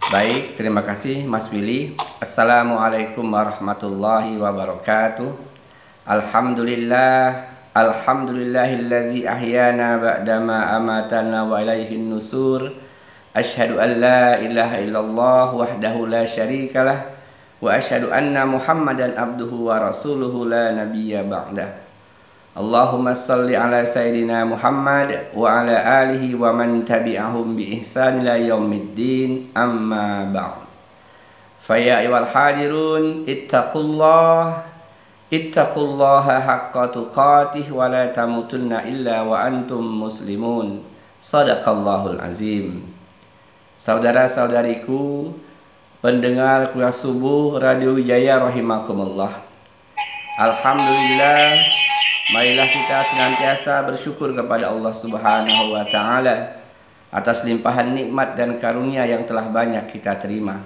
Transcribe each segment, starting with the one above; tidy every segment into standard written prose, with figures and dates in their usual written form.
Baik, terima kasih Mas Willy. Assalamualaikum warahmatullahi wabarakatuh. Alhamdulillah, alhamdulillahillazi ahyana ba'dama amatana wa ilaihin nusur. Asyhadu an la ilaha illallah wahdahu la syarikalah wa asyhadu anna Muhammadan abduhu wa rasuluhu la nabiyya ba'dah. Allahumma salli ala Sayyidina Muhammad wa ala alihi wa man tabi'ahum bi ihsan ila yaumiddin, amma ba'd. Faya ayyuhal hadirun ittaqullaha haqqa tuqatih wa la tamutunna illa wa antum muslimun. Sadaqallahul azim. Saudara-saudariku pendengar kuliah subuh Radio Wijaya rahimakumullah. Alhamdulillah, marilah kita senantiasa bersyukur kepada Allah Subhanahu wa taala atas limpahan nikmat dan karunia yang telah banyak kita terima.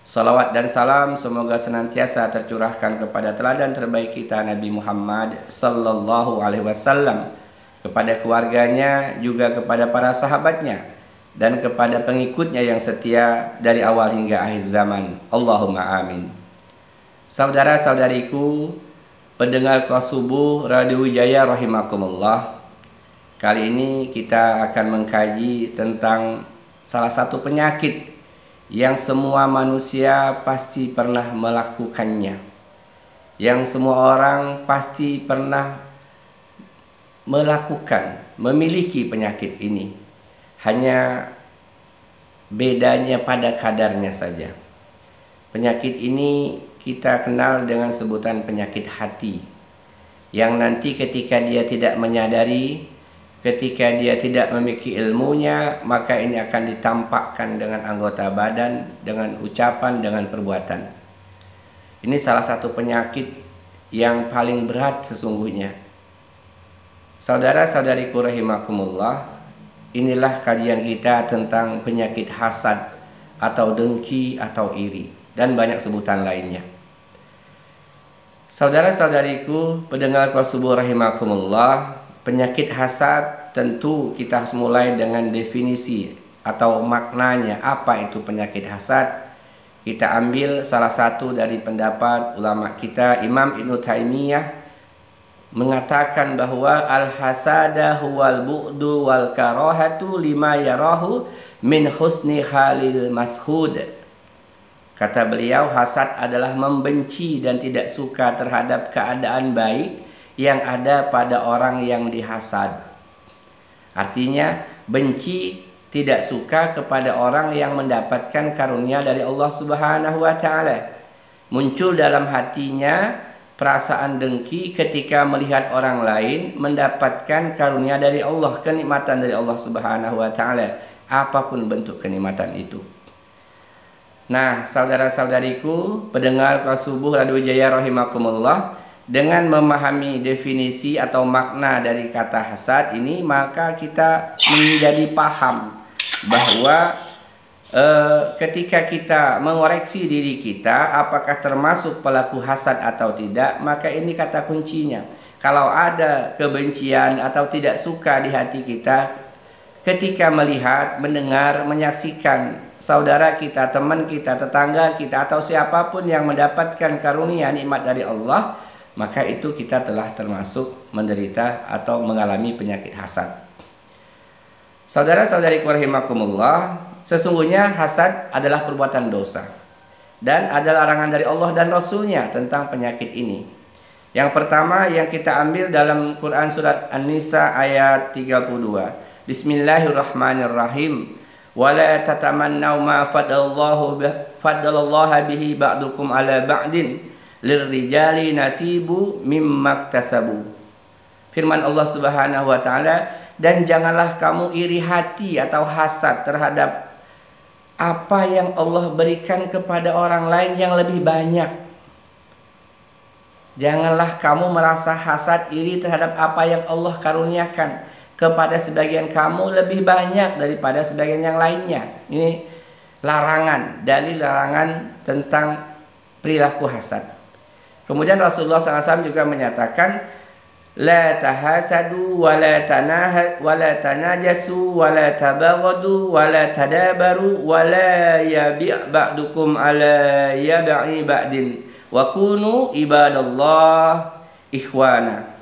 Salawat dan salam semoga senantiasa tercurahkan kepada teladan terbaik kita Nabi Muhammad sallallahu alaihi wasallam, kepada keluarganya, juga kepada para sahabatnya dan kepada pengikutnya yang setia dari awal hingga akhir zaman. Allahumma amin. Saudara-saudariku pendengar kelas subuh Radio Wijaya rahimakumullah. Kali ini kita akan mengkaji tentang salah satu penyakit yang semua manusia pasti pernah melakukannya, yang semua orang pasti pernah melakukan, memiliki penyakit ini. Hanya bedanya pada kadarnya saja. Penyakit ini kita kenal dengan sebutan penyakit hati, yang nanti ketika dia tidak menyadari, ketika dia tidak memiliki ilmunya, maka ini akan ditampakkan dengan anggota badan, dengan ucapan, dengan perbuatan. Ini salah satu penyakit yang paling berat sesungguhnya. Saudara-saudariku rahimakumullah, inilah kajian kita tentang penyakit hasad atau dengki atau iri dan banyak sebutan lainnya. Saudara-saudariku pendengar kelas subuh rahimakumullah, penyakit hasad tentu kita harus mulai dengan definisi atau maknanya. Apa itu penyakit hasad? Kita ambil salah satu dari pendapat ulama kita, Imam Ibnu Taimiyah mengatakan bahwa al-hasada huwal bu'du wal karahatu lima yarahu min husni halil mashud. Kata beliau, hasad adalah membenci dan tidak suka terhadap keadaan baik yang ada pada orang yang dihasad. Artinya, benci, tidak suka kepada orang yang mendapatkan karunia dari Allah Subhanahu wa taala. Muncul dalam hatinya perasaan dengki ketika melihat orang lain mendapatkan karunia dari Allah, kenikmatan dari Allah Subhanahu wa taala, apapun bentuk kenikmatan itu. Nah, saudara-saudariku pendengar kelas subuh Radio Wijaya rahimakumullah, dengan memahami definisi atau makna dari kata hasad ini, maka kita menjadi paham bahwa ketika kita mengoreksi diri kita apakah termasuk pelaku hasad atau tidak, maka ini kata kuncinya. Kalau ada kebencian atau tidak suka di hati kita ketika melihat, mendengar, menyaksikan saudara kita, teman kita, tetangga kita, atau siapapun yang mendapatkan karunia nikmat dari Allah, maka itu kita telah termasuk menderita atau mengalami penyakit hasad. Saudara-saudariku rahimakumullah, sesungguhnya hasad adalah perbuatan dosa dan ada larangan dari Allah dan Rasulnya tentang penyakit ini. Yang pertama yang kita ambil dalam Quran surat An-Nisa ayat 32. Bismillahirrahmanirrahim. Wala tatamannau ma faddalallahu bihi ba'dukum ala ba'din lirrijali nasibu mimma iktasabu. Firman Allah Subhanahu wa taala, dan janganlah kamu iri hati atau hasad terhadap apa yang Allah berikan kepada orang lain yang lebih banyak. Janganlah kamu merasa hasad iri terhadap apa yang Allah karuniakan kepada sebagian kamu lebih banyak daripada sebagian yang lainnya. Ini larangan, dalil larangan tentang perilaku hasad. Kemudian Rasulullah SAW juga menyatakan, La tahasadu wa la tanajasu wa la tabaghadu wa la tadabaru wa la yabi' ba'dukum ala yabi'i ba'din wa kunu ibadallah ikhwana.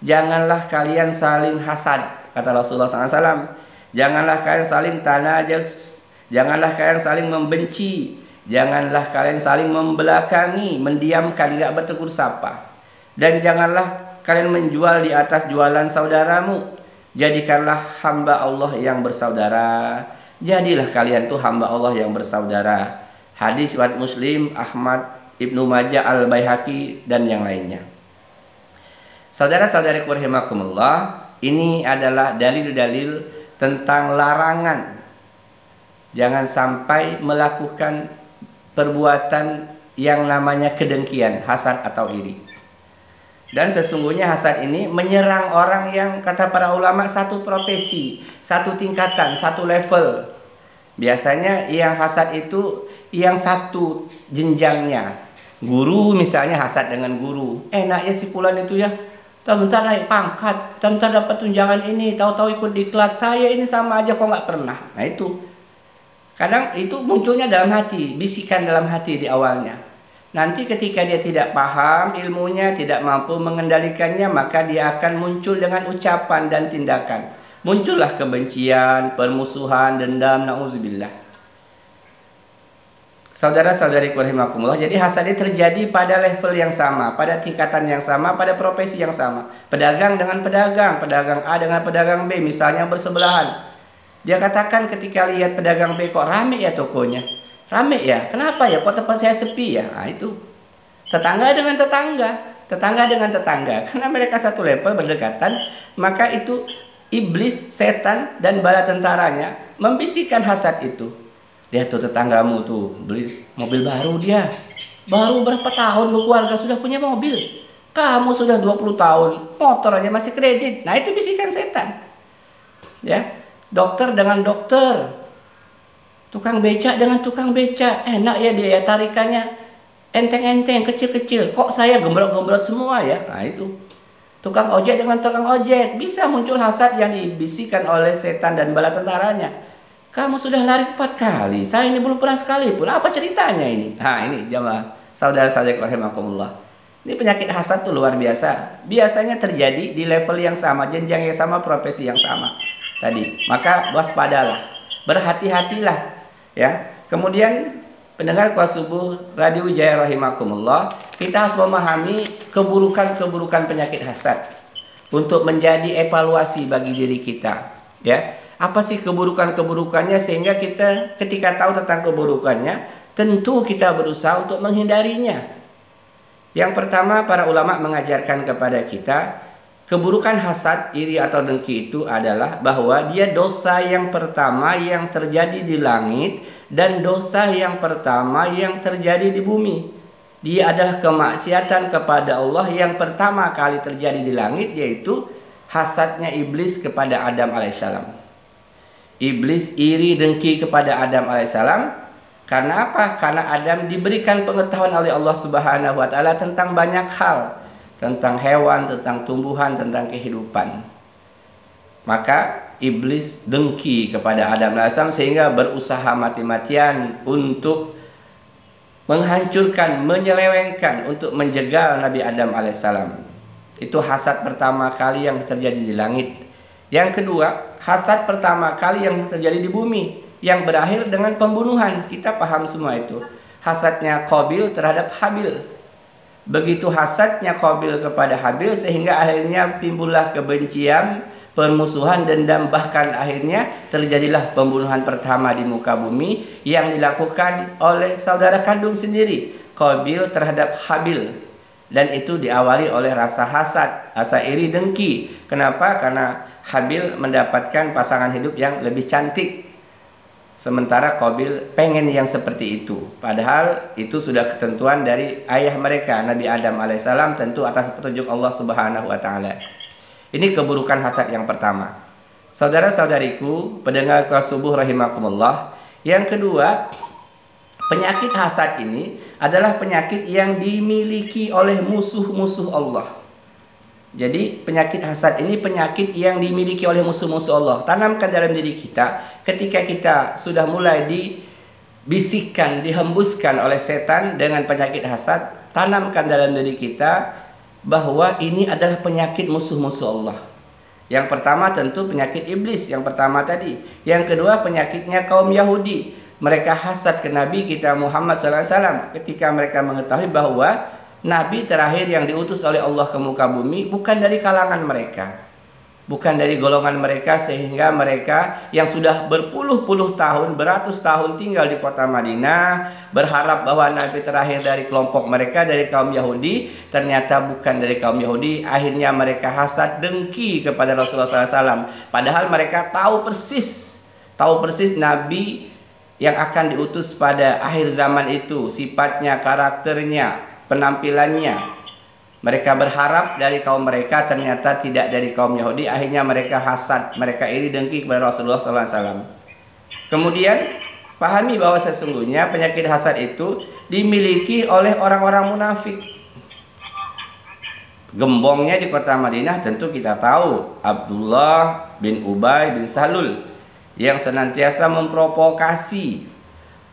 Janganlah kalian saling hasad, kata Rasulullah SAW. Janganlah kalian saling tanajas, janganlah kalian saling membenci, janganlah kalian saling membelakangi, mendiamkan, enggak bertegur sapa. Dan janganlah kalian menjual di atas jualan saudaramu. Jadikanlah hamba Allah yang bersaudara. Jadilah kalian tuh hamba Allah yang bersaudara. Hadis riwayat Muslim, Ahmad, Ibnu Majah, Al-Baihaqi, dan yang lainnya. Saudara-saudariku rahimakumullah, ini adalah dalil-dalil tentang larangan jangan sampai melakukan perbuatan yang namanya kedengkian, hasad atau iri. Dan sesungguhnya hasad ini menyerang orang yang kata para ulama satu profesi, satu tingkatan, satu level. Biasanya yang hasad itu yang satu jenjangnya. Guru misalnya hasad dengan guru. Enaknya si fulan itu ya, bentar naik pangkat, bentar dapat tunjangan ini, tahu-tahu ikut diklat. Saya ini sama aja kok nggak pernah. Nah itu. Kadang itu munculnya dalam hati, bisikan dalam hati di awalnya. Nanti ketika dia tidak paham ilmunya, tidak mampu mengendalikannya, maka dia akan muncul dengan ucapan dan tindakan. Muncullah kebencian, permusuhan, dendam, na'udzubillah. Saudara-saudariku rahimakumullah, jadi hasad ini terjadi pada level yang sama, pada tingkatan yang sama, pada profesi yang sama. Pedagang dengan pedagang, pedagang A dengan pedagang B misalnya bersebelahan. Dia katakan ketika lihat pedagang B kok rame ya tokonya. Rame ya, kenapa ya? Kok tempat saya sepi ya? Nah itu. Tetangga dengan tetangga, tetangga dengan tetangga. Karena mereka satu level berdekatan, maka itu iblis, setan, dan bala tentaranya membisikkan hasad itu. Lihat tuh tetanggamu tuh, beli mobil baru dia. Baru berapa tahun berkeluarga sudah punya mobil. Kamu sudah 20 tahun, motor aja masih kredit. Nah itu bisikan setan. Ya, dokter dengan dokter. Tukang beca dengan tukang beca, enak ya dia ya tarikannya enteng-enteng, kecil-kecil. Kok saya gembrot-gembrot semua ya? Nah itu. Tukang ojek dengan tukang ojek, bisa muncul hasad yang dibisikkan oleh setan dan bala tentaranya. Kamu sudah lari 4 kali, saya ini belum pernah sekali pun. Apa ceritanya ini? Nah ini jamaah, saudara-saudara rahimakumullah. Ini penyakit hasad tuh luar biasa. Biasanya terjadi di level yang sama, jenjang yang sama, profesi yang sama. Tadi, maka waspadalah, berhati-hatilah. Ya, kemudian pendengar Kuasa Subuh Radio Wijaya rahimakumullah, kita harus memahami keburukan-keburukan penyakit hasad untuk menjadi evaluasi bagi diri kita. Ya, apa sih keburukan-keburukannya sehingga kita ketika tahu tentang keburukannya, tentu kita berusaha untuk menghindarinya. Yang pertama, para ulama mengajarkan kepada kita keburukan hasad, iri atau dengki itu adalah bahwa dia dosa yang pertama yang terjadi di langit dan dosa yang pertama yang terjadi di bumi. Dia adalah kemaksiatan kepada Allah yang pertama kali terjadi di langit, yaitu hasadnya iblis kepada Adam alaihissalam. Iblis iri dengki kepada Adam alaihissalam. Karena apa? Karena Adam diberikan pengetahuan oleh Allah Subhanahu wa taala tentang banyak hal. Tentang hewan, tentang tumbuhan, tentang kehidupan. Maka iblis dengki kepada Adam alaihissalam sehingga berusaha mati-matian untuk menghancurkan, menyelewengkan, untuk menjegal Nabi Adam alaihissalam. Itu hasad pertama kali yang terjadi di langit. Yang kedua, hasad pertama kali yang terjadi di bumi, yang berakhir dengan pembunuhan. Kita paham semua itu. Hasadnya Qabil terhadap Habil. Begitu hasadnya Qabil kepada Habil sehingga akhirnya timbullah kebencian, permusuhan, dendam, bahkan akhirnya terjadilah pembunuhan pertama di muka bumi yang dilakukan oleh saudara kandung sendiri, Qabil terhadap Habil. Dan itu diawali oleh rasa hasad, rasa iri dengki. Kenapa? Karena Habil mendapatkan pasangan hidup yang lebih cantik, sementara Qabil pengen yang seperti itu. Padahal itu sudah ketentuan dari ayah mereka, Nabi Adam alaihissalam, tentu atas petunjuk Allah Subhanahu wa taala. Ini keburukan hasad yang pertama. Saudara-saudariku, pendengar Kuasa Subuh rahimakumullah, yang kedua, penyakit hasad ini adalah penyakit yang dimiliki oleh musuh-musuh Allah. Jadi penyakit hasad ini penyakit yang dimiliki oleh musuh-musuh Allah. Tanamkan dalam diri kita. Ketika kita sudah mulai dibisikkan, dihembuskan oleh setan dengan penyakit hasad, tanamkan dalam diri kita bahwa ini adalah penyakit musuh-musuh Allah. Yang pertama tentu penyakit iblis, yang pertama tadi. Yang kedua penyakitnya kaum Yahudi. Mereka hasad ke Nabi kita Muhammad SAW ketika mereka mengetahui bahwa Nabi terakhir yang diutus oleh Allah ke muka bumi bukan dari kalangan mereka, bukan dari golongan mereka, sehingga mereka yang sudah berpuluh-puluh tahun, beratus tahun tinggal di kota Madinah berharap bahwa Nabi terakhir dari kelompok mereka, dari kaum Yahudi, ternyata bukan dari kaum Yahudi. Akhirnya mereka hasad, dengki kepada Rasulullah SAW, padahal mereka tahu persis Nabi yang akan diutus pada akhir zaman itu, sifatnya, karakternya, penampilannya. Mereka berharap dari kaum mereka, ternyata tidak dari kaum Yahudi. Akhirnya mereka hasad, mereka iri, dengki kepada Rasulullah SAW. Kemudian pahami bahwa sesungguhnya penyakit hasad itu dimiliki oleh orang-orang munafik. Gembongnya di kota Madinah tentu kita tahu, Abdullah bin Ubay bin Salul, yang senantiasa memprovokasi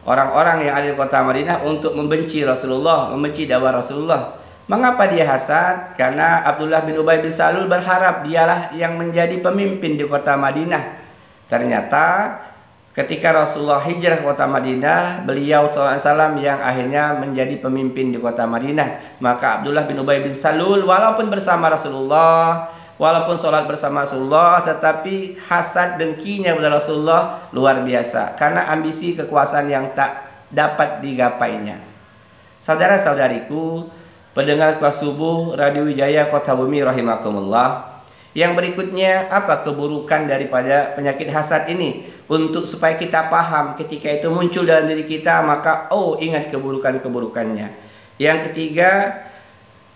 orang-orang yang ada di kota Madinah untuk membenci Rasulullah, membenci dakwah Rasulullah. Mengapa dia hasad? Karena Abdullah bin Ubay bin Salul berharap dialah yang menjadi pemimpin di kota Madinah. Ternyata ketika Rasulullah hijrah ke kota Madinah, beliau SAW yang akhirnya menjadi pemimpin di kota Madinah. Maka Abdullah bin Ubay bin Salul walaupun bersama Rasulullah, walaupun sholat bersama Rasulullah, tetapi hasad dengkinya kepada Rasulullah luar biasa, karena ambisi kekuasaan yang tak dapat digapainya. Saudara-saudariku, pendengar Kuas Subuh Radio Wijaya Kota Bumi rahimakumullah. Yang berikutnya, apa keburukan daripada penyakit hasad ini? Untuk supaya kita paham ketika itu muncul dalam diri kita, maka ingat keburukan-keburukannya. Yang ketiga,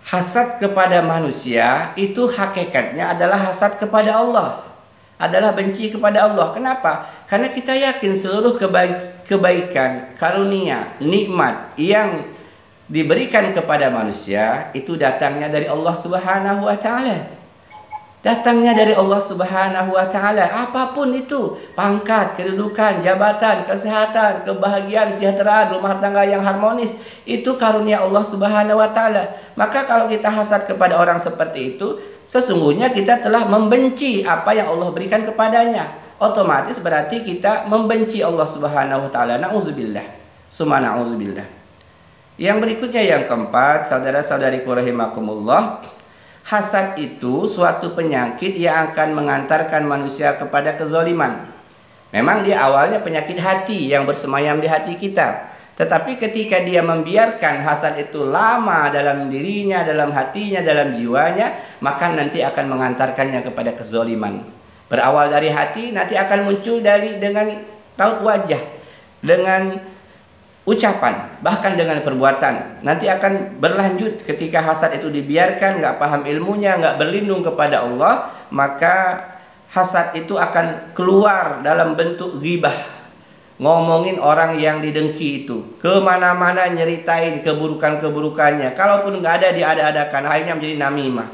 hasad kepada manusia itu hakikatnya adalah hasad kepada Allah, adalah benci kepada Allah. Kenapa? Karena kita yakin seluruh kebaikan, karunia, nikmat yang diberikan kepada manusia itu datangnya dari Allah Subhanahu wa Ta'ala. Datangnya dari Allah Subhanahu wa Ta'ala. Apapun itu, pangkat, kedudukan, jabatan, kesehatan, kebahagiaan, kesejahteraan, rumah tangga yang harmonis, itu karunia Allah Subhanahu wa Ta'ala. Maka kalau kita hasad kepada orang seperti itu, sesungguhnya kita telah membenci apa yang Allah berikan kepadanya. Otomatis berarti kita membenci Allah Subhanahu wa Ta'ala. Na'udzubillah. Summa na'udzubillah. Yang berikutnya, yang keempat, saudara-saudariku rahimakumullah, hasad itu suatu penyakit yang akan mengantarkan manusia kepada kezaliman. Memang dia awalnya penyakit hati yang bersemayam di hati kita. Tetapi ketika dia membiarkan hasad itu lama dalam dirinya, dalam hatinya, dalam jiwanya, maka nanti akan mengantarkannya kepada kezaliman. Berawal dari hati, nanti akan muncul dengan raut wajah, dengan ucapan, bahkan dengan perbuatan. Nanti akan berlanjut ketika hasad itu dibiarkan, nggak paham ilmunya, nggak berlindung kepada Allah, maka hasad itu akan keluar dalam bentuk ghibah, ngomongin orang yang didengki itu, kemana-mana nyeritain keburukan-keburukannya. Kalaupun nggak ada, diada-adakan, akhirnya menjadi namimah.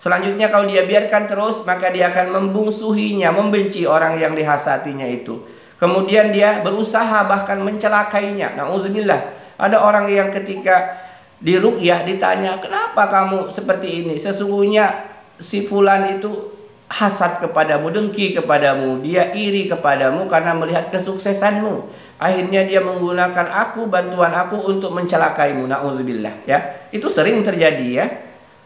Selanjutnya kalau dia biarkan terus, maka dia akan membungsuhinya, membenci orang yang dihasatinya itu. Kemudian dia berusaha bahkan mencelakainya. Na'udzubillah. Ada orang yang ketika diruqyah ditanya, kenapa kamu seperti ini? Sesungguhnya si fulan itu hasad kepadamu, dengki kepadamu, dia iri kepadamu karena melihat kesuksesanmu. Akhirnya dia menggunakan bantuan aku untuk mencelakaimu. Na'udzubillah. Ya, itu sering terjadi ya,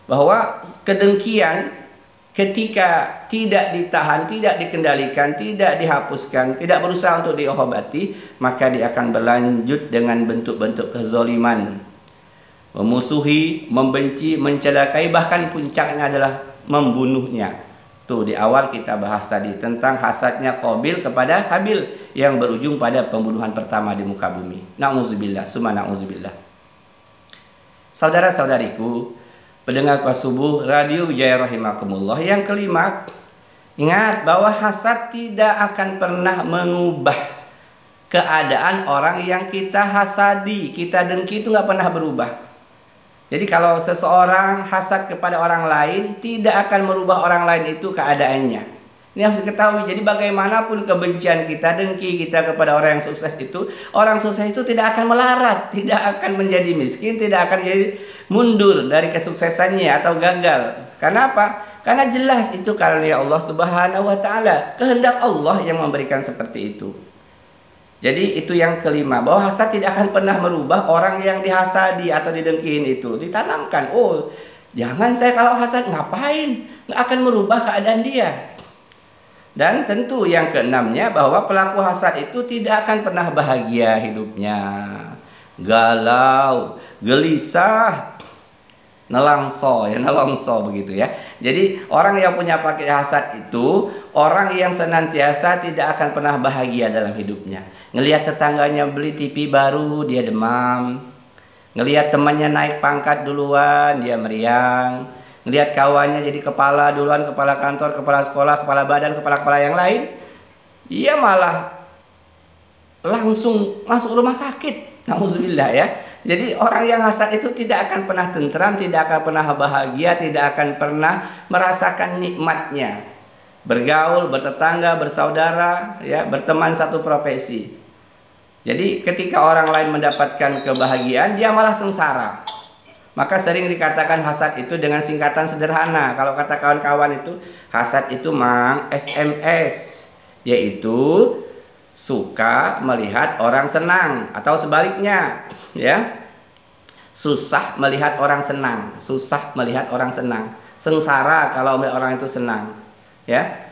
bahwa kedengkian ketika tidak ditahan, tidak dikendalikan, tidak dihapuskan, tidak berusaha untuk diobati, maka dia akan berlanjut dengan bentuk-bentuk kezaliman, memusuhi, membenci, mencelakai, bahkan puncaknya adalah membunuhnya. Tuh di awal kita bahas tadi tentang hasadnya Qabil kepada Habil yang berujung pada pembunuhan pertama di muka bumi. Na'udzubillah, summa na'udzubillah. Saudara-saudariku, pendengar Kuas Subuh Radio Wijaya rahimakumullah. Yang kelima, ingat bahwa hasad tidak akan pernah mengubah keadaan orang yang kita hasadi, kita dengki, itu nggak pernah berubah. Jadi kalau seseorang hasad kepada orang lain, tidak akan merubah orang lain itu keadaannya. Ini harus diketahui. Jadi bagaimanapun kebencian kita, dengki kita kepada orang yang sukses itu, orang sukses itu tidak akan melarat, tidak akan menjadi miskin, tidak akan menjadi mundur dari kesuksesannya atau gagal. Karena apa? Karena jelas itu karunia Allah Subhanahu wa taala. Kehendak Allah yang memberikan seperti itu. Jadi itu yang kelima, bahwa hasad tidak akan pernah merubah orang yang dihasadi atau didengkiin itu. Ditanamkan, oh jangan saya kalau hasad, ngapain? Nggak akan merubah keadaan dia. Dan tentu yang keenamnya, bahwa pelaku hasad itu tidak akan pernah bahagia hidupnya. Galau, gelisah, nelongso begitu ya. Jadi orang yang punya penyakit hasad itu orang yang senantiasa tidak akan pernah bahagia dalam hidupnya. Ngelihat tetangganya beli TV baru, dia demam. Ngelihat temannya naik pangkat duluan, dia meriang. Ngelihat kawannya jadi kepala duluan, kepala kantor, kepala sekolah, kepala badan, kepala-kepala yang lain, dia malah langsung masuk rumah sakit. Nauzubillah ya. Jadi orang yang hasad itu tidak akan pernah tentram, tidak akan pernah bahagia, tidak akan pernah merasakan nikmatnya. Bergaul, bertetangga, bersaudara, ya, berteman satu profesi. Jadi ketika orang lain mendapatkan kebahagiaan, dia malah sengsara. Maka sering dikatakan hasad itu dengan singkatan sederhana. Kalau kata kawan-kawan itu, hasad itu mang SMS, yaitu suka melihat orang senang, atau sebaliknya, ya, susah melihat orang senang, susah melihat orang senang, sengsara kalau melihat orang itu senang, ya.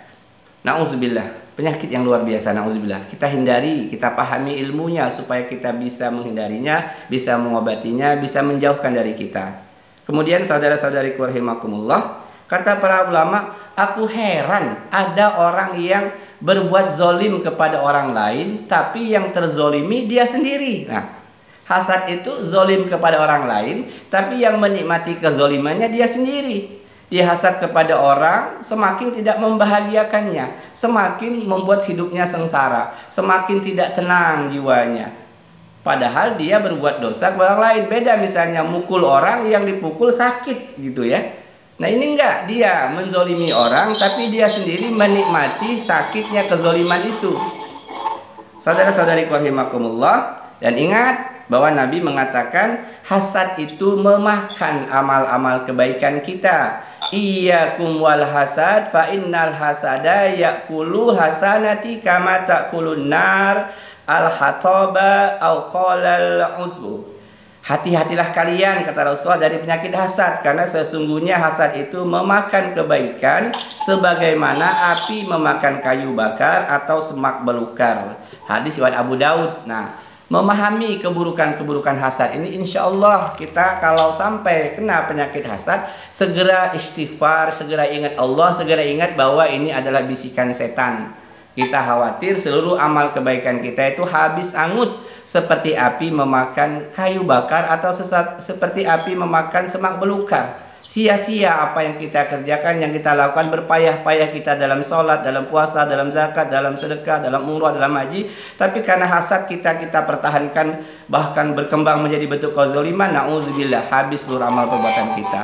Nauzubillah, penyakit yang luar biasa, nauzubillah. Kita hindari, kita pahami ilmunya supaya kita bisa menghindarinya, bisa mengobatinya, bisa menjauhkan dari kita. Kemudian saudara-saudariku rahimakumullah, kata para ulama, aku heran ada orang yang berbuat zolim kepada orang lain, tapi yang terzolimi dia sendiri. Nah, hasad itu zolim kepada orang lain, tapi yang menikmati kezolimannya dia sendiri. Dia hasad kepada orang, semakin tidak membahagiakannya, semakin membuat hidupnya sengsara, semakin tidak tenang jiwanya. Padahal dia berbuat dosa kepada orang lain. Beda misalnya mukul orang, yang dipukul sakit gitu ya. Nah ini enggak, dia menzolimi orang, tapi dia sendiri menikmati sakitnya kezoliman itu. Saudara-saudari rahimakumullah, dan ingat bahwa Nabi mengatakan hasad itu memakan amal-amal kebaikan kita. Iyyakum wal hasad fa innal hasada ya'kulu hasanati kama ta'kulun nar al-hataba au qalal uzbu. Hati-hatilah kalian, kata Rasulullah, dari penyakit hasad, karena sesungguhnya hasad itu memakan kebaikan sebagaimana api memakan kayu bakar atau semak belukar. Hadis riwayat Abu Daud. Nah, memahami keburukan-keburukan hasad ini, insya Allah kita kalau sampai kena penyakit hasad, segera istighfar, segera ingat Allah, segera ingat bahwa ini adalah bisikan setan. Kita khawatir seluruh amal kebaikan kita itu habis angus seperti api memakan kayu bakar atau seperti api memakan semak belukar. Sia-sia apa yang kita kerjakan, yang kita lakukan, berpayah-payah kita dalam sholat, dalam puasa, dalam zakat, dalam sedekah, dalam umrah, dalam haji. Tapi karena hasad kita pertahankan, bahkan berkembang menjadi bentuk kezaliman, na'udzubillah, habis seluruh amal perbuatan kita.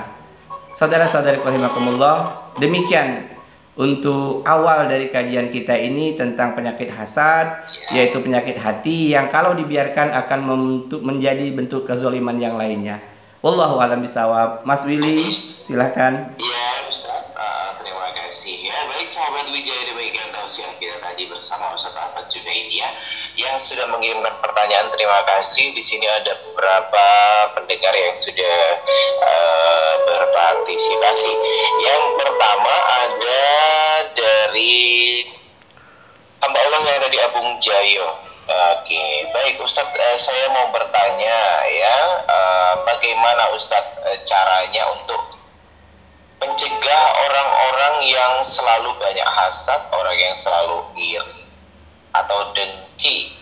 Saudara-saudari rahimakumullah, demikian untuk awal dari kajian kita ini tentang penyakit hasad, yaitu penyakit hati yang kalau dibiarkan akan menjadi bentuk kezaliman yang lainnya. Wallahu a'lam bishawab. Mas Willy, silakan. Ya, Ustaz, terima kasih. Ya, baik sahabat Wijaya, demikian tausiah kita tadi bersama Ustaz Ahmad Junaidi ya, yang sudah mengirimkan pertanyaan. Terima kasih. Di sini ada beberapa pendengar yang sudah berpartisipasi. Yang pertama ada dari hamba Allah yang ada di Abung Jayo. Oke, baik Ustadz, saya mau bertanya ya, bagaimana Ustadz caranya untuk mencegah orang-orang yang selalu banyak hasad, orang yang selalu iri atau dengki?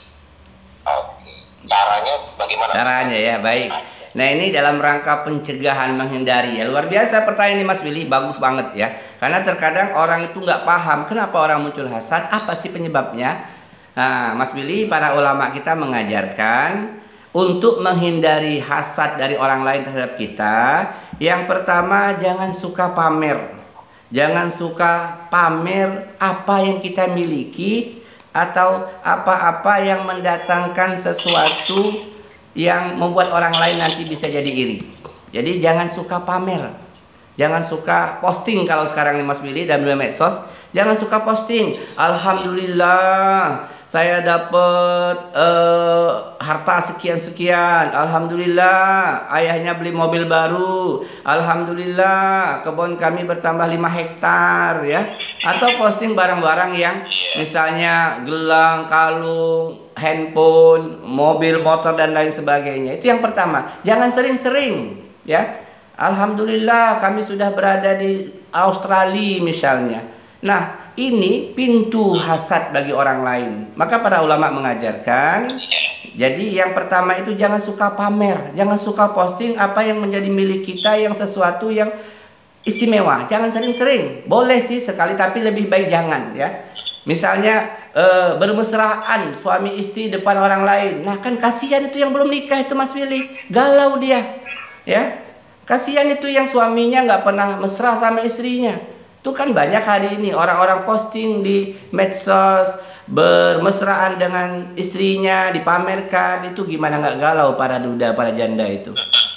Oke, caranya bagaimana? Caranya ya, baik. Nah ini dalam rangka pencegahan, menghindari ya. Luar biasa pertanyaan ini Mas Willy, bagus banget ya. Karena terkadang orang itu nggak paham kenapa orang muncul hasad, apa sih penyebabnya. Nah Mas Willy, para ulama kita mengajarkan untuk menghindari hasad dari orang lain terhadap kita, yang pertama jangan suka pamer. Jangan suka pamer apa yang kita miliki atau apa-apa yang mendatangkan sesuatu yang membuat orang lain nanti bisa jadi iri. Jadi jangan suka pamer. Jangan suka posting kalau sekarang nih Mas Willy dan medsos. Jangan suka posting. Alhamdulillah saya dapat harta sekian-sekian. Alhamdulillah ayahnya beli mobil baru. Alhamdulillah kebun kami bertambah 5 hektar ya. Atau posting barang-barang yang misalnya gelang, kalung, handphone, mobil, motor dan lain sebagainya. Itu yang pertama. Jangan sering-sering ya. Alhamdulillah kami sudah berada di Australia misalnya. Nah, ini pintu hasad bagi orang lain. Maka para ulama mengajarkan, jadi yang pertama itu jangan suka pamer, jangan suka posting apa yang menjadi milik kita, yang sesuatu yang istimewa. Jangan sering-sering. Boleh sih sekali, tapi lebih baik jangan ya. Misalnya bermesraan suami istri depan orang lain. Nah, kan kasihan itu yang belum nikah itu Mas Willy, galau dia ya. Kasihan itu yang suaminya nggak pernah mesra sama istrinya. Itu kan banyak hari ini orang-orang posting di medsos bermesraan dengan istrinya, dipamerkan. Itu gimana nggak galau para duda, para janda itu.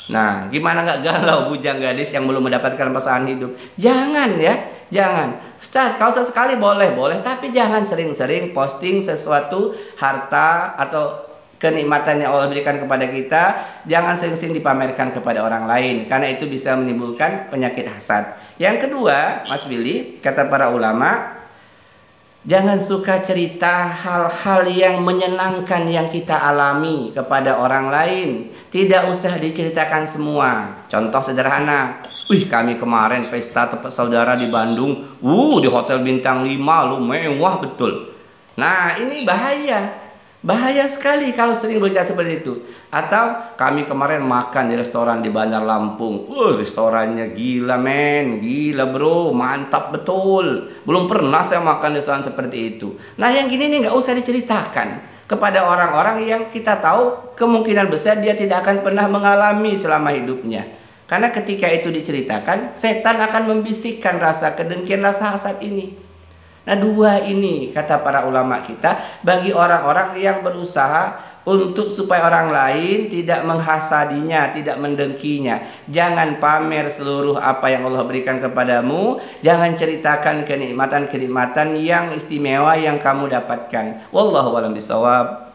Nah, gimana nggak galau bujang gadis yang belum mendapatkan pasangan hidup? Jangan ya, jangan. Start, kalau sesekali boleh, tapi jangan sering-sering posting sesuatu harta atau kenikmatan yang Allah berikan kepada kita. Jangan sering-sering dipamerkan kepada orang lain, karena itu bisa menimbulkan penyakit hasad. Yang kedua, Mas Willy, kata para ulama, jangan suka cerita hal-hal yang menyenangkan yang kita alami kepada orang lain. Tidak usah diceritakan semua. Contoh sederhana, kami kemarin pesta tepat saudara di Bandung, di hotel bintang 5 lu, mewah betul. Nah, ini bahaya. Bahaya sekali kalau sering berbicara seperti itu. Atau kami kemarin makan di restoran di Bandar Lampung. Restorannya gila men, gila bro, mantap betul. Belum pernah saya makan di restoran seperti itu. Nah yang gini nih nggak usah diceritakan kepada orang-orang yang kita tahu kemungkinan besar dia tidak akan pernah mengalami selama hidupnya. Karena ketika itu diceritakan, setan akan membisikkan rasa kedengkian, rasa hasad ini. Nah, dua ini kata para ulama kita bagi orang-orang yang berusaha untuk supaya orang lain tidak menghasadinya, tidak mendengkinya. Jangan pamer seluruh apa yang Allah berikan kepadamu. Jangan ceritakan kenikmatan-kenikmatan yang istimewa yang kamu dapatkan. Wallahu a'lam bishawab.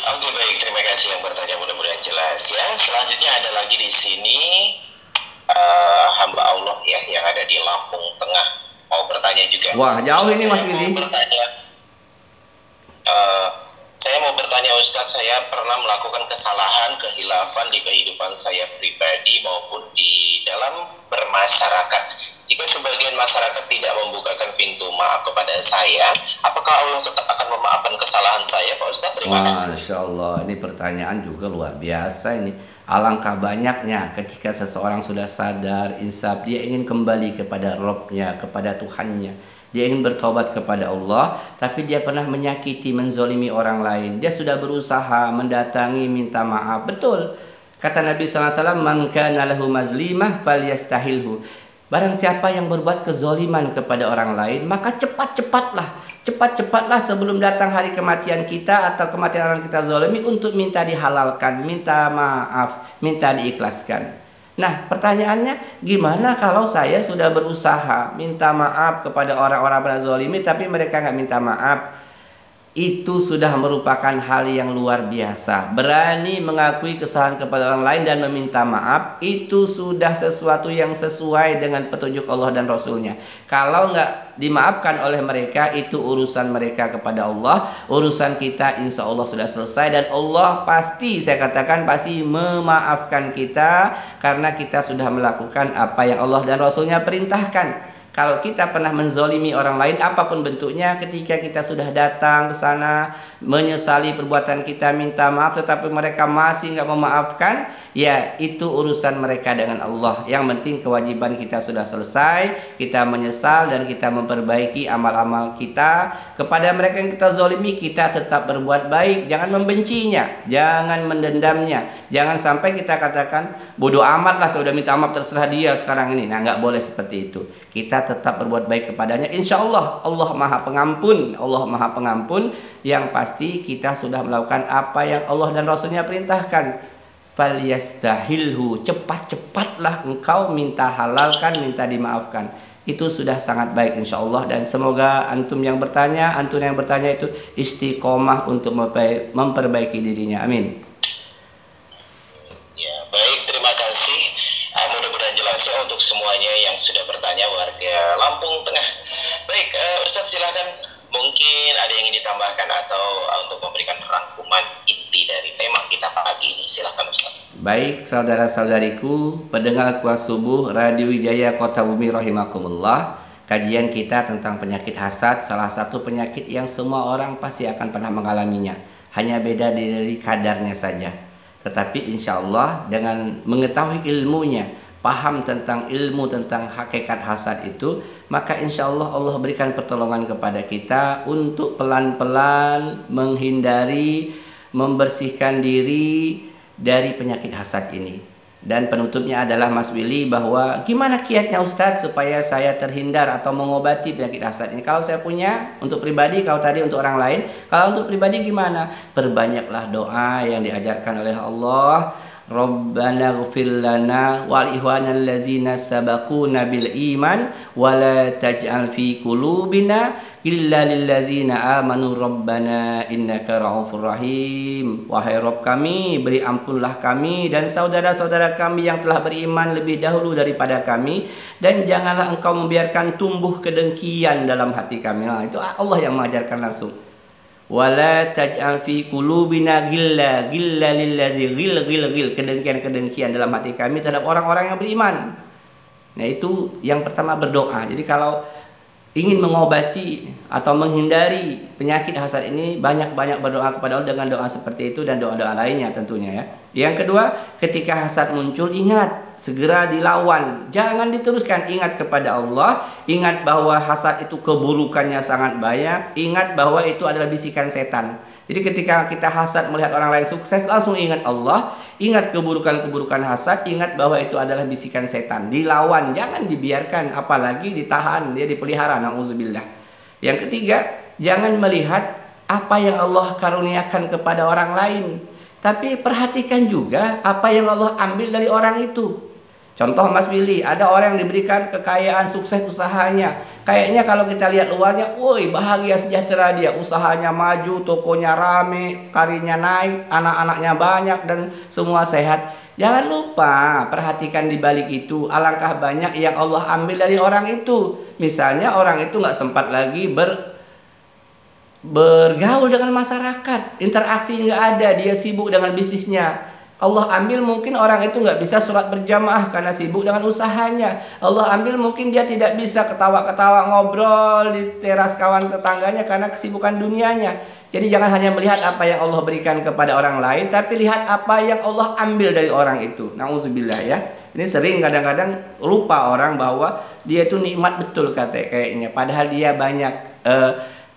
Oke, baik, terima kasih yang bertanya, mudah-mudahan jelas ya. Selanjutnya ada lagi di sini hamba Allah ya yang ada di Lampung Tengah mau bertanya juga. Wah, jauh ini Mas Willy. Saya mau bertanya Ustadz, saya pernah melakukan kesalahan, kehilafan di kehidupan saya pribadi maupun di dalam bermasyarakat. Jika sebagian masyarakat tidak membukakan pintu maaf kepada saya, apakah Allah tetap akan memaafkan kesalahan saya, Pak Ustadz? Terima kasih. Masya Allah, ini pertanyaan juga luar biasa ini. Alangkah banyaknya ketika seseorang sudah sadar, insaf, dia ingin kembali kepada Rabb-nya, kepada Tuhannya. Dia ingin bertobat kepada Allah, tapi dia pernah menyakiti, menzolimi orang lain. Dia sudah berusaha mendatangi, minta maaf. Betul, kata Nabi SAW, man kana lahu mazlimah falyastahilhu. Barang siapa yang berbuat kezoliman kepada orang lain, maka cepat-cepatlah sebelum datang hari kematian kita atau kematian orang kita zolimi untuk minta dihalalkan, minta maaf, minta diikhlaskan. Nah, pertanyaannya, gimana kalau saya sudah berusaha minta maaf kepada orang-orang yang zolimi tapi mereka nggak minta maaf? Itu sudah merupakan hal yang luar biasa. Berani mengakui kesalahan kepada orang lain dan meminta maaf, itu sudah sesuatu yang sesuai dengan petunjuk Allah dan Rasulnya. Kalau nggak dimaafkan oleh mereka, itu urusan mereka kepada Allah. Urusan kita insya Allah sudah selesai. Dan Allah pasti, saya katakan pasti memaafkan kita, karena kita sudah melakukan apa yang Allah dan Rasulnya perintahkan. Kalau kita pernah menzolimi orang lain apapun bentuknya, ketika kita sudah datang ke sana menyesali perbuatan kita, minta maaf, tetapi mereka masih nggak memaafkan, ya itu urusan mereka dengan Allah. Yang penting kewajiban kita sudah selesai, kita menyesal dan kita memperbaiki amal-amal kita. Kepada mereka yang kita zolimi, kita tetap berbuat baik, jangan membencinya, jangan mendendamnya, jangan sampai kita katakan bodoh amat lah, saya udah minta maaf terserah dia sekarang ini. Nah, nggak boleh seperti itu. Kita tetap berbuat baik kepadanya. Insya Allah, Allah Maha Pengampun. Allah Maha Pengampun. Yang pasti kita sudah melakukan apa yang Allah dan Rasulnya perintahkan. Falyastahilhu, cepat-cepatlah engkau minta halalkan, minta dimaafkan. Itu sudah sangat baik insya Allah. Dan semoga antum yang bertanya itu istiqomah untuk memperbaiki dirinya. Amin. Ya, baik, terima kasih. Mudah-mudahan jelas ya untuk semuanya yang sudah bertanya, warga Lampung Tengah. Baik, Ustadz silakan, mungkin ada yang ingin ditambahkan atau untuk memberikan rangkuman inti dari tema kita pagi ini. Silakan Ustadz. Baik, saudara-saudariku, pendengar Kuas Subuh Radio Wijaya Kota Bumi rahimakumullah. Kajian kita tentang penyakit hasad, salah satu penyakit yang semua orang pasti akan pernah mengalaminya. Hanya beda dari kadarnya saja. Tetapi insya Allah dengan mengetahui ilmunya, paham tentang ilmu tentang hakikat hasad itu, maka insya Allah Allah berikan pertolongan kepada kita untuk pelan-pelan menghindari, membersihkan diri dari penyakit hasad ini. Dan penutupnya adalah Mas Willy, bahwa gimana kiatnya Ustadz supaya saya terhindar atau mengobati penyakit hasad ini. Kalau saya punya untuk pribadi, kalau tadi untuk orang lain, kalau untuk pribadi gimana? Perbanyaklah doa yang diajarkan oleh Allah. Rabbana ighfir lana wal ikhwanal ladzina sabaquna bil iman wa la taj'al fi qulubina illa lil ladzina amanu rabbana innaka raufur rahim. Wahai Rabb kami, beri ampunlah kami dan saudara-saudara kami yang telah beriman lebih dahulu daripada kami, dan janganlah engkau membiarkan tumbuh kedengkian dalam hati kami. Nah, itu Allah yang mengajarkan langsung. Wala taj'al fi qulubina ghilla lillazi ghil kedengkian dalam hati kami terhadap orang-orang yang beriman. Nah, itu yang pertama, berdoa. Jadi kalau ingin mengobati atau menghindari penyakit hasad ini, banyak-banyak berdoa kepada Allah dengan doa seperti itu dan doa-doa lainnya tentunya ya. Yang kedua, ketika hasad muncul, ingat, segera dilawan, jangan diteruskan. Ingat kepada Allah, ingat bahwa hasad itu keburukannya sangat banyak, ingat bahwa itu adalah bisikan setan. Jadi ketika kita hasad melihat orang lain sukses, langsung ingat Allah, ingat keburukan-keburukan hasad, ingat bahwa itu adalah bisikan setan. Dilawan, jangan dibiarkan, apalagi ditahan, dia dipelihara, na'udzubillah. Yang ketiga, jangan melihat apa yang Allah karuniakan kepada orang lain, tapi perhatikan juga apa yang Allah ambil dari orang itu. Contoh Mas Willy, ada orang yang diberikan kekayaan, sukses usahanya. Kayaknya kalau kita lihat luarnya, woi bahagia sejahtera dia, usahanya maju, tokonya rame, karirnya naik, anak-anaknya banyak dan semua sehat. Jangan lupa perhatikan di balik itu, alangkah banyak yang Allah ambil dari orang itu. Misalnya orang itu nggak sempat lagi bergaul dengan masyarakat, interaksi nggak ada, dia sibuk dengan bisnisnya. Allah ambil mungkin orang itu nggak bisa sholat berjamaah karena sibuk dengan usahanya. Allah ambil mungkin dia tidak bisa ketawa-ketawa ngobrol di teras kawan tetangganya karena kesibukan dunianya. Jadi jangan hanya melihat apa yang Allah berikan kepada orang lain, tapi lihat apa yang Allah ambil dari orang itu. Na'udzubillah ya. Ini sering kadang-kadang lupa orang bahwa dia itu nikmat betul kayaknya. Padahal dia banyak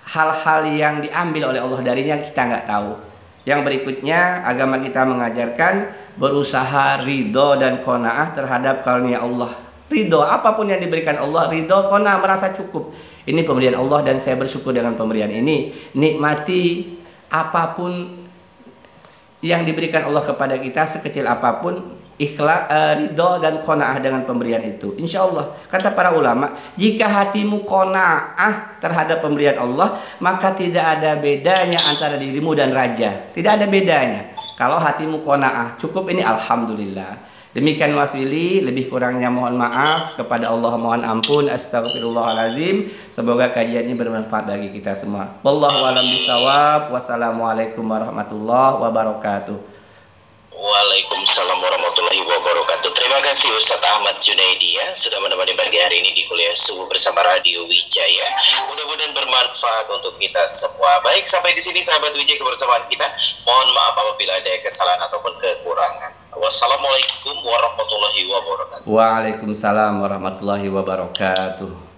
hal-hal yang diambil oleh Allah darinya, kita nggak tahu. Yang berikutnya, agama kita mengajarkan berusaha ridho dan qanaah terhadap karunia Allah. Ridho, apapun yang diberikan Allah, ridho, qanaah, merasa cukup. Ini pemberian Allah dan saya bersyukur dengan pemberian ini. Nikmati apapun yang diberikan Allah kepada kita, sekecil apapun, ikhlas, ridho dan qanaah dengan pemberian itu. Insya Allah, kata para ulama, jika hatimu qanaah terhadap pemberian Allah, maka tidak ada bedanya antara dirimu dan raja. Tidak ada bedanya. Kalau hatimu qanaah, cukup ini alhamdulillah. Demikian Mas Willy, lebih kurangnya mohon maaf, kepada Allah mohon ampun, astagfirullahalazim. Semoga kajian ini bermanfaat bagi kita semua. Wallahu a'lam bishawab. Wassalamualaikum warahmatullahi wabarakatuh. Waalaikumsalam warahmatullahi wabarakatuh. Terima kasih. kasih Ustadz Ahmad Junaidi ya sudah menemani pagi hari ini di kuliah subuh bersama Radio Wijaya. Mudah-mudahan bermanfaat untuk kita semua. Baik, sampai di sini sahabat Wijaya kebersamaan kita. Mohon maaf apabila ada kesalahan ataupun kekurangan. Wassalamualaikum warahmatullahi wabarakatuh. Waalaikumsalam warahmatullahi wabarakatuh.